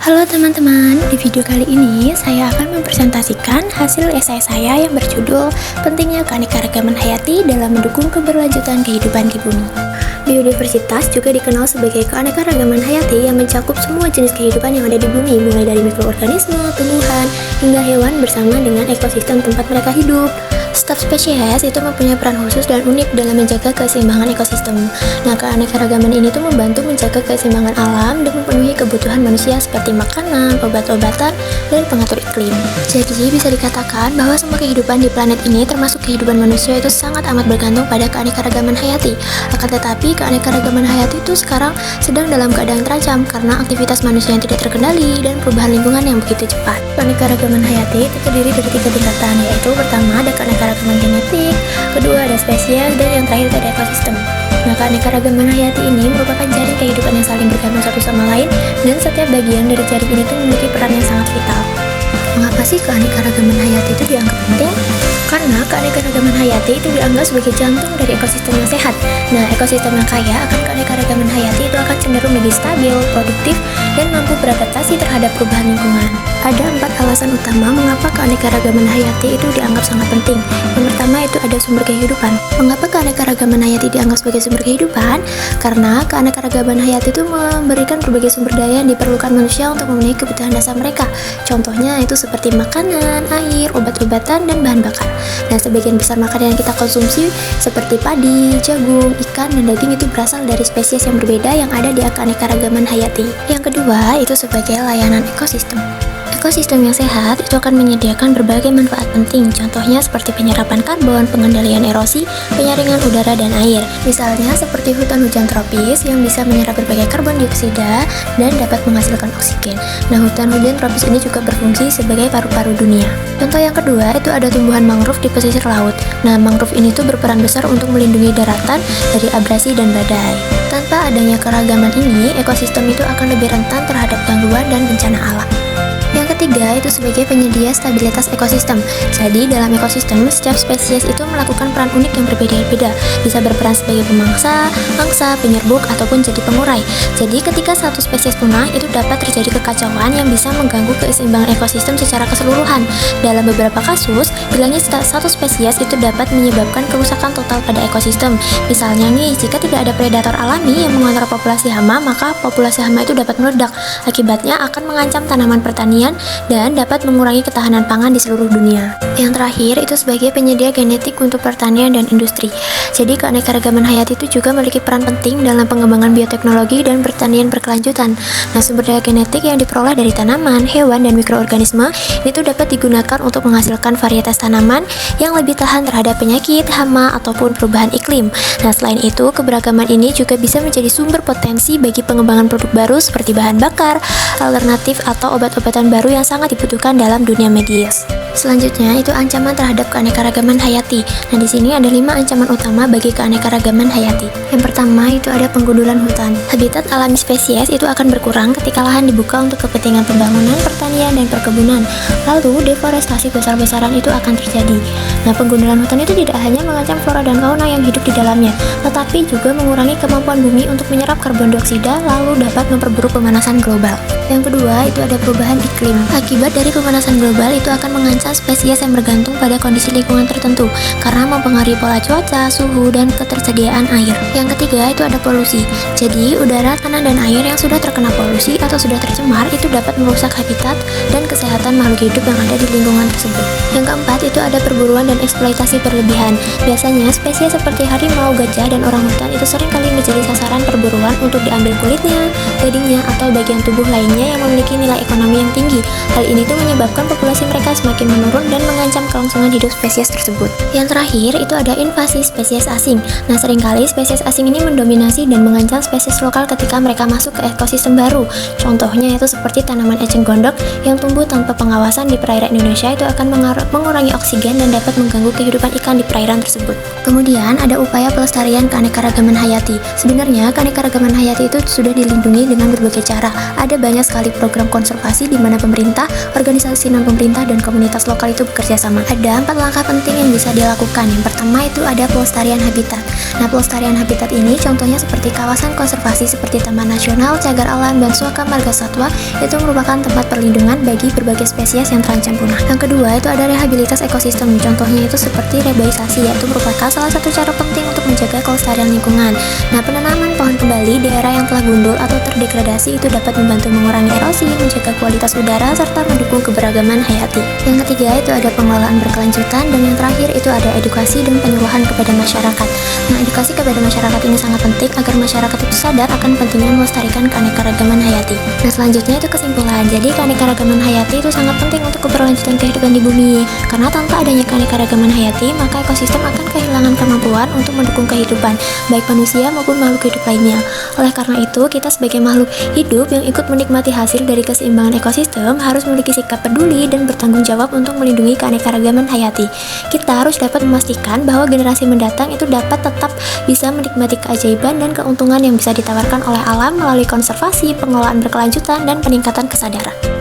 Halo teman-teman, di video kali ini saya akan mempresentasikan hasil esai saya yang berjudul Pentingnya Keanekaragaman Hayati dalam Mendukung Keberlanjutan Kehidupan di Bumi. Biodiversitas juga dikenal sebagai keanekaragaman hayati yang mencakup semua jenis kehidupan yang ada di bumi, mulai dari mikroorganisme, tumbuhan, hingga hewan bersama dengan ekosistem tempat mereka hidup. Setiap spesies itu mempunyai peran khusus dan unik dalam menjaga keseimbangan ekosistem. Nah, keanekaragaman ini tuh membantu menjaga keseimbangan alam dan memenuhi kebutuhan manusia seperti makanan, obat-obatan, dan pengatur iklim. Jadi, bisa dikatakan bahwa semua kehidupan di planet ini termasuk kehidupan manusia itu sangat amat bergantung pada keanekaragaman hayati. Akan tetapi, keanekaragaman hayati itu sekarang sedang dalam keadaan terancam karena aktivitas manusia yang tidak terkendali dan perubahan lingkungan yang begitu cepat. Keanekaragaman hayati itu terdiri dari 3 tingkatan, yaitu pertama ada keanekaragaman genetik, kedua ada spesies, dan yang terakhir ada ekosistem. Nah, keanekaragaman hayati ini merupakan jaring kehidupan yang saling bergantung satu sama lain, dan setiap bagian dari jaring ini tuh memiliki peran yang sangat vital. Mengapa sih keanekaragaman hayati itu dianggap penting? Karena keanekaragaman hayati itu dianggap sebagai jantung dari ekosistem yang sehat. Nah, ekosistem yang kaya akan keanekaragaman hayati itu akan cenderung lebih stabil, produktif, dan mampu beradaptasi terhadap perubahan lingkungan. Ada 4 alasan utama mengapa keanekaragaman hayati itu dianggap sangat penting. Yang pertama itu ada sumber kehidupan. Mengapa keanekaragaman hayati dianggap sebagai sumber kehidupan? Karena keanekaragaman hayati itu memberikan berbagai sumber daya yang diperlukan manusia untuk memenuhi kebutuhan dasar mereka. Contohnya itu seperti makanan, air, obat-obatan, dan bahan bakar. Nah, sebagian besar makanan yang kita konsumsi seperti padi, jagung, ikan, dan daging itu berasal dari spesies yang berbeda yang ada di keanekaragaman hayati. Yang kedua itu sebagai layanan ekosistem. Ekosistem yang sehat itu akan menyediakan berbagai manfaat penting, contohnya seperti penyerapan karbon, pengendalian erosi, penyaringan udara dan air. Misalnya seperti hutan hujan tropis yang bisa menyerap berbagai karbon dioksida dan dapat menghasilkan oksigen. Nah, hutan hujan tropis ini juga berfungsi sebagai paru-paru dunia. Contoh yang kedua itu ada tumbuhan mangrove di pesisir laut. Nah, mangrove ini tuh berperan besar untuk melindungi daratan dari abrasi dan badai. Tanpa adanya keragaman ini, ekosistem itu akan lebih rentan terhadap gangguan dan bencana alam. Yang ketiga itu sebagai penyedia stabilitas ekosistem. Jadi dalam ekosistem, setiap spesies itu melakukan peran unik yang berbeda-beda. Bisa berperan sebagai pemangsa, mangsa, penyerbuk, ataupun jadi pengurai. Jadi ketika satu spesies punah, itu dapat terjadi kekacauan yang bisa mengganggu keseimbangan ekosistem secara keseluruhan. Dalam beberapa kasus, hilangnya satu spesies itu dapat menyebabkan kerusakan total pada ekosistem. Misalnya nih, jika tidak ada predator alami yang mengontrol populasi hama, maka populasi hama itu dapat meledak. Akibatnya akan mengancam tanaman pertanian dan dapat mengurangi ketahanan pangan di seluruh dunia. Yang terakhir itu sebagai penyedia genetik untuk pertanian dan industri. Jadi keanekaragaman hayati itu juga memiliki peran penting dalam pengembangan bioteknologi dan pertanian berkelanjutan. Nah, sumber daya genetik yang diperoleh dari tanaman, hewan, dan mikroorganisme itu dapat digunakan untuk menghasilkan varietas tanaman yang lebih tahan terhadap penyakit, hama, ataupun perubahan iklim. Nah, selain itu, keberagaman ini juga bisa menjadi sumber potensi bagi pengembangan produk baru seperti bahan bakar, alternatif, atau obat-obatan baru yang sangat dibutuhkan dalam dunia medis. Selanjutnya itu ancaman terhadap keanekaragaman hayati. Nah, di sini ada 5 ancaman utama bagi keanekaragaman hayati. Yang pertama itu ada penggundulan hutan. Habitat alami spesies itu akan berkurang ketika lahan dibuka untuk kepentingan pembangunan, pertanian, dan perkebunan. Lalu deforestasi besar-besaran itu akan terjadi. Nah, penggundulan hutan itu tidak hanya mengancam flora dan fauna yang hidup di dalamnya, tetapi juga mengurangi kemampuan bumi untuk menyerap karbon dioksida, lalu dapat memperburuk pemanasan global. Yang kedua itu ada perubahan iklim. Akibat dari pemanasan global itu akan mengancam spesies yang bergantung pada kondisi lingkungan tertentu karena mempengaruhi pola cuaca, suhu, dan ketersediaan air. Yang ketiga itu ada polusi. Jadi udara, tanah, dan air yang sudah terkena polusi atau sudah tercemar itu dapat merusak habitat dan kesehatan makhluk hidup yang ada di lingkungan tersebut. Yang keempat itu ada perburuan dan eksploitasi berlebihan. Biasanya spesies seperti harimau, gajah, dan orangutan itu seringkali menjadi sasaran perburuan untuk diambil kulitnya, dagingnya, atau bagian tubuh lainnya yang memiliki nilai ekonomi yang tinggi. Hal ini tuh menyebabkan populasi mereka semakin menurun dan mengancam kelangsungan hidup spesies tersebut. Yang terakhir itu ada invasi spesies asing. Nah, seringkali spesies asing ini mendominasi dan mengancam spesies lokal ketika mereka masuk ke ekosistem baru. Contohnya itu seperti tanaman eceng gondok yang tumbuh tanpa pengawasan di perairan Indonesia itu akan mengurangi oksigen dan dapat mengganggu kehidupan ikan di perairan tersebut. Kemudian ada upaya pelestarian keanekaragaman hayati. Sebenarnya keanekaragaman hayati itu sudah dilindungi dengan berbagai cara. Ada banyak sekali program konservasi di mana pemerintah, organisasi non-pemerintah, dan komunitas komunitas lokal itu bekerja sama. Ada 4 langkah penting yang bisa dilakukan. Yang pertama itu ada pelestarian habitat. Nah, pelestarian habitat ini contohnya seperti kawasan konservasi seperti Taman Nasional, Cagar Alam, dan Suaka Marga Satwa itu merupakan tempat perlindungan bagi berbagai spesies yang terancam punah. Yang kedua itu ada rehabilitas ekosistem. Contohnya itu seperti reboisasi, yaitu merupakan salah satu cara penting untuk menjaga kelestarian lingkungan. Nah, penanaman pohon kembali di era yang telah gundul atau terdegradasi itu dapat membantu mengurangi erosi, menjaga kualitas udara, serta mendukung keberagaman hayati. Yang ketiga itu ada pengelolaan berkelanjutan, dan yang terakhir itu ada edukasi dan penyuluhan kepada masyarakat. Nah, edukasi kepada masyarakat ini sangat penting agar masyarakat itu sadar akan pentingnya melestarikan keanekaragaman hayati. Nah, selanjutnya itu kesimpulan. Jadi keanekaragaman hayati itu sangat penting untuk keberlanjutan kehidupan di bumi. Karena tanpa adanya keanekaragaman hayati, maka ekosistem akan kehilangan kemampuan untuk mendukung kehidupan, baik manusia maupun makhluk hidup lainnya. Oleh karena itu, kita sebagai makhluk hidup yang ikut menikmati hasil dari keseimbangan ekosistem harus memiliki sikap peduli dan bertanggung jawab untuk melindungi keanekaragaman hayati. Kita harus dapat memastikan bahwa generasi mendatang itu dapat tetap bisa menikmati keajaiban dan keuntungan yang bisa ditawarkan oleh alam melalui konservasi, pengelolaan berkelanjutan, dan peningkatan kesadaran.